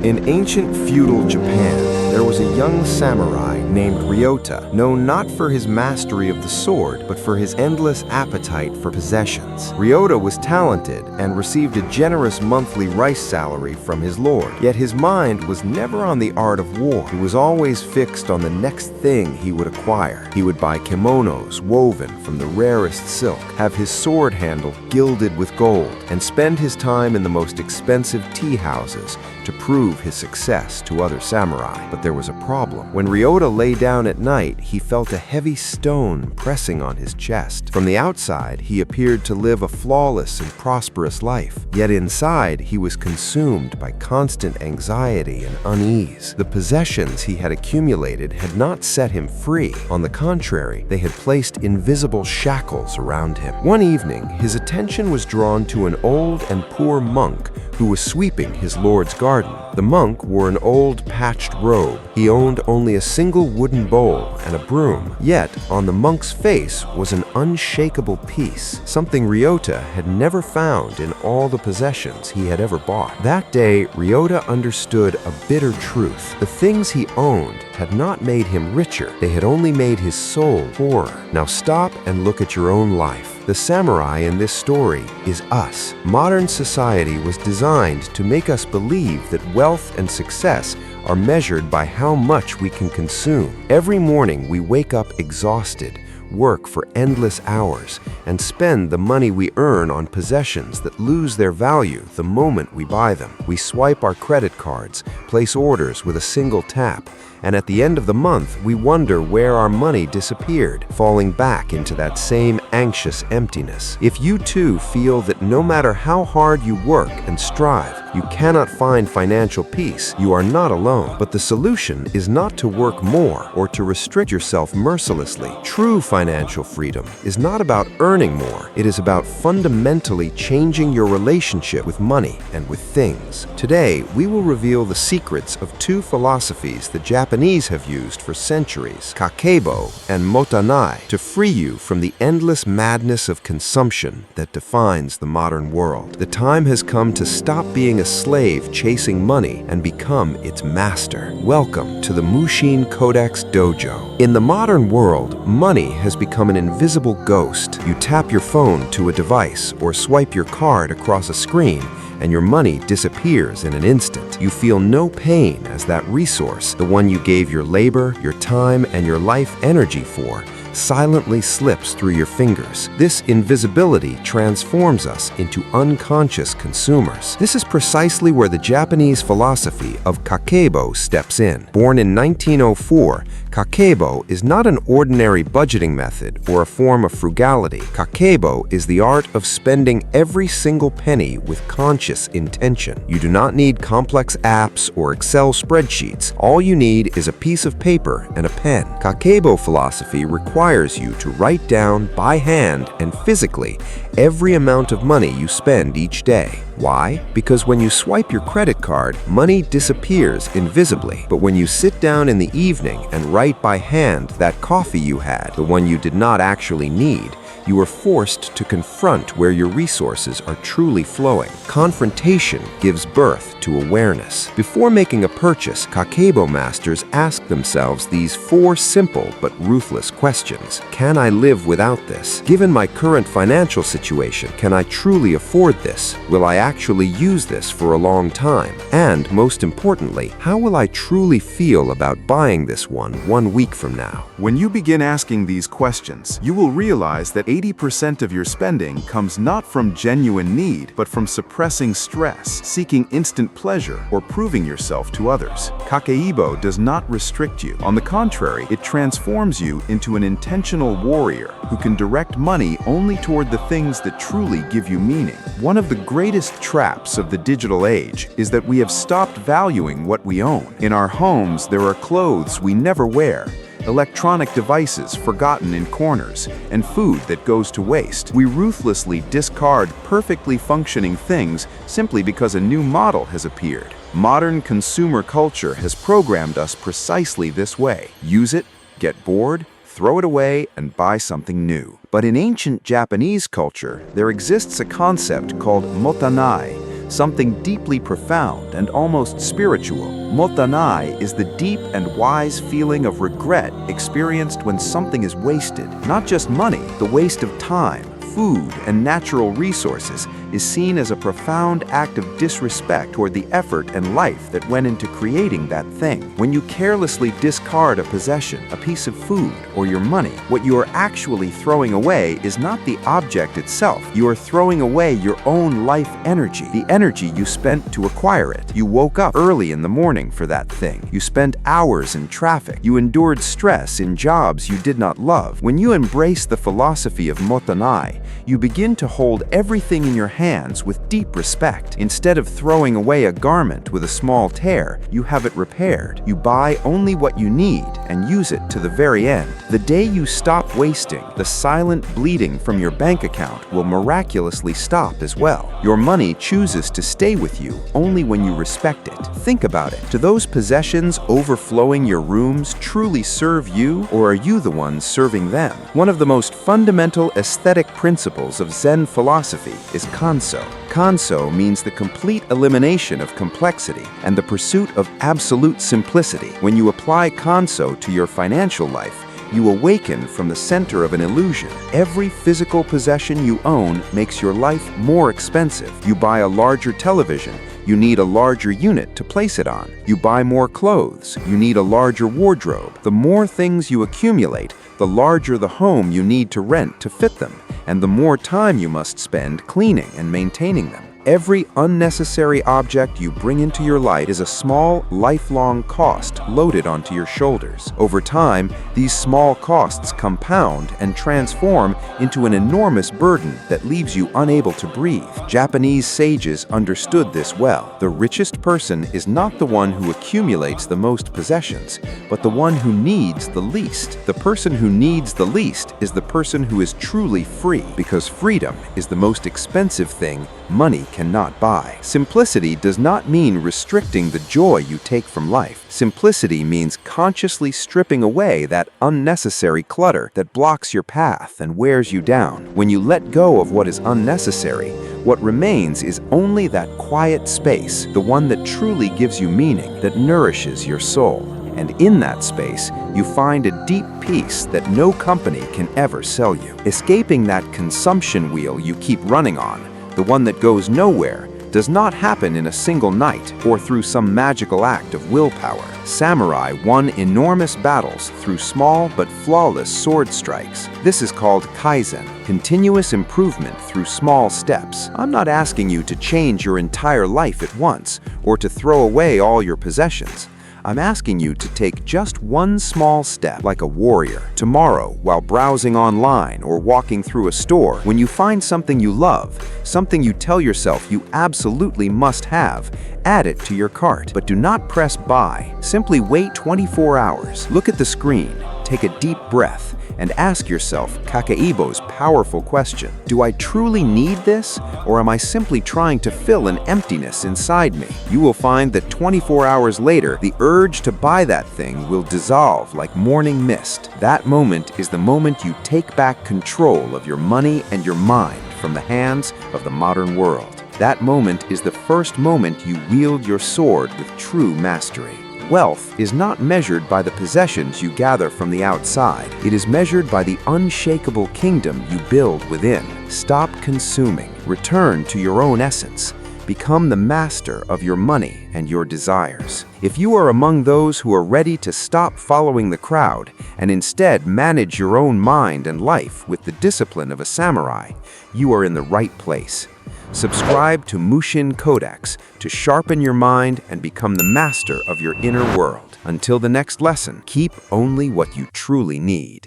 In ancient feudal Japan, there was a young samurai named Ryota, known not for his mastery of the sword, but for his endless appetite for possessions. Ryota was talented and received a generous monthly rice salary from his lord, yet his mind was never on the art of war. He was always fixed on the next thing he would acquire. He would buy kimonos woven from the rarest silk, have his sword handle gilded with gold, and spend his time in the most expensive tea houses to prove his success to other samurai. But there was a problem. When Ryota lay down at night, he felt a heavy stone pressing on his chest. From the outside, he appeared to live a flawless and prosperous life. Yet inside, he was consumed by constant anxiety and unease. The possessions he had accumulated had not set him free. On the contrary, they had placed invisible shackles around him. One evening, his attention was drawn to an old and poor monk who was sweeping his lord's garden. The monk wore an old patched robe. He owned only a single wooden bowl and a broom. Yet, on the monk's face was an unshakable peace, something Ryota had never found in all the possessions he had ever bought. That day, Ryota understood a bitter truth. The things he owned had not made him richer. They had only made his soul poorer. Now stop and look at your own life. The samurai in this story is us. Modern society was designed to make us believe that wealth and success are measured by how much we can consume. Every morning we wake up exhausted, work for endless hours, and spend the money we earn on possessions that lose their value the moment we buy them. We swipe our credit cards, place orders with a single tap, and at the end of the month, we wonder where our money disappeared, falling back into that same anxious emptiness. If you too feel that no matter how hard you work and strive, you cannot find financial peace, you are not alone. But the solution is not to work more or to restrict yourself mercilessly. True financial freedom is not about earning more. It is about fundamentally changing your relationship with money and with things. Today, we will reveal the secrets of two philosophies the Japanese have used for centuries, Kakeibo and Mottainai, to free you from the endless madness of consumption that defines the modern world. The time has come to stop being a slave chasing money and become its master. Welcome to the MUSHİN Codex Dojo. In the modern world, money has become an invisible ghost. You tap your phone to a device or swipe your card across a screen, and your money disappears in an instant. You feel no pain as that resource, the one you gave your labor, your time, and your life energy for, silently slips through your fingers. This invisibility transforms us into unconscious consumers. This is precisely where the Japanese philosophy of Kakeibo steps in. Born in 1904, Kakeibo is not an ordinary budgeting method or a form of frugality. Kakeibo is the art of spending every single penny with conscious intention. You do not need complex apps or Excel spreadsheets. All you need is a piece of paper and a pen. Kakeibo philosophy requires you to write down by hand and physically every amount of money you spend each day. Why? Because when you swipe your credit card, money disappears invisibly. But when you sit down in the evening and write by hand that coffee you had, the one you did not actually need, you are forced to confront where your resources are truly flowing. Confrontation gives birth to awareness. Before making a purchase, Kakeibo masters ask themselves these four simple but ruthless questions. Can I live without this? Given my current financial situation, can I truly afford this? Will I actually use this for a long time? And most importantly, how will I truly feel about buying this one week from now? When you begin asking these questions, you will realize that 80% of your spending comes not from genuine need, but from suppressing stress, seeking instant pleasure, or proving yourself to others. Kakeibo does not restrict you. On the contrary, it transforms you into an intentional warrior who can direct money only toward the things that truly give you meaning. One of the greatest traps of the digital age is that we have stopped valuing what we own. In our homes, there are clothes we never wear, electronic devices forgotten in corners, and food that goes to waste. We ruthlessly discard perfectly functioning things simply because a new model has appeared. Modern consumer culture has programmed us precisely this way. Use it, get bored, throw it away, and buy something new. But in ancient Japanese culture, there exists a concept called Mottainai, something deeply profound and almost spiritual. Mottainai is the deep and wise feeling of regret experienced when something is wasted. Not just money, the waste of time, food, and natural resources is seen as a profound act of disrespect toward the effort and life that went into creating that thing. When you carelessly discard a possession, a piece of food, or your money, what you are actually throwing away is not the object itself. You are throwing away your own life energy, the energy you spent to acquire it. You woke up early in the morning for that thing. You spent hours in traffic. You endured stress in jobs you did not love. When you embrace the philosophy of Mottainai, you begin to hold everything in your hands with deep respect. Instead of throwing away a garment with a small tear, you have it repaired. You buy only what you need and use it to the very end. The day you stop wasting, the silent bleeding from your bank account will miraculously stop as well. Your money chooses to stay with you only when you respect it. Think about it. Do those possessions overflowing your rooms truly serve you, or are you the one serving them? One of the most fundamental aesthetic principles of Zen philosophy is Kanso. Kanso means the complete elimination of complexity and the pursuit of absolute simplicity. When you apply Kanso to your financial life, you awaken from the center of an illusion. Every physical possession you own makes your life more expensive. You buy a larger television, you need a larger unit to place it on. You buy more clothes, you need a larger wardrobe. The more things you accumulate, the larger the home you need to rent to fit them, and the more time you must spend cleaning and maintaining them. Every unnecessary object you bring into your life is a small, lifelong cost loaded onto your shoulders. Over time, these small costs compound and transform into an enormous burden that leaves you unable to breathe. Japanese sages understood this well. The richest person is not the one who accumulates the most possessions, but the one who needs the least. The person who needs the least is the person who is truly free, because freedom is the most expensive thing money cannot buy. Simplicity does not mean restricting the joy you take from life. Simplicity means consciously stripping away that unnecessary clutter that blocks your path and wears you down. When you let go of what is unnecessary, what remains is only that quiet space, the one that truly gives you meaning, that nourishes your soul. And in that space, you find a deep peace that no company can ever sell you. Escaping that consumption wheel you keep running on, the one that goes nowhere, does not happen in a single night or through some magical act of willpower. Samurai won enormous battles through small but flawless sword strikes. This is called Kaizen, continuous improvement through small steps. I'm not asking you to change your entire life at once or to throw away all your possessions. I'm asking you to take just one small step like a warrior. Tomorrow, while browsing online or walking through a store, when you find something you love, something you tell yourself you absolutely must have, add it to your cart. But do not press buy. Simply wait 24 hours. Look at the screen, take a deep breath, and ask yourself Kakeibo's powerful question. Do I truly need this, or am I simply trying to fill an emptiness inside me? You will find that 24 hours later, the urge to buy that thing will dissolve like morning mist. That moment is the moment you take back control of your money and your mind from the hands of the modern world. That moment is the first moment you wield your sword with true mastery. Wealth is not measured by the possessions you gather from the outside. It is measured by the unshakable kingdom you build within. Stop consuming. Return to your own essence. Become the master of your money and your desires. If you are among those who are ready to stop following the crowd and instead manage your own mind and life with the discipline of a samurai, you are in the right place. Subscribe to MUSHİN Codex to sharpen your mind and become the master of your inner world. Until the next lesson, keep only what you truly need.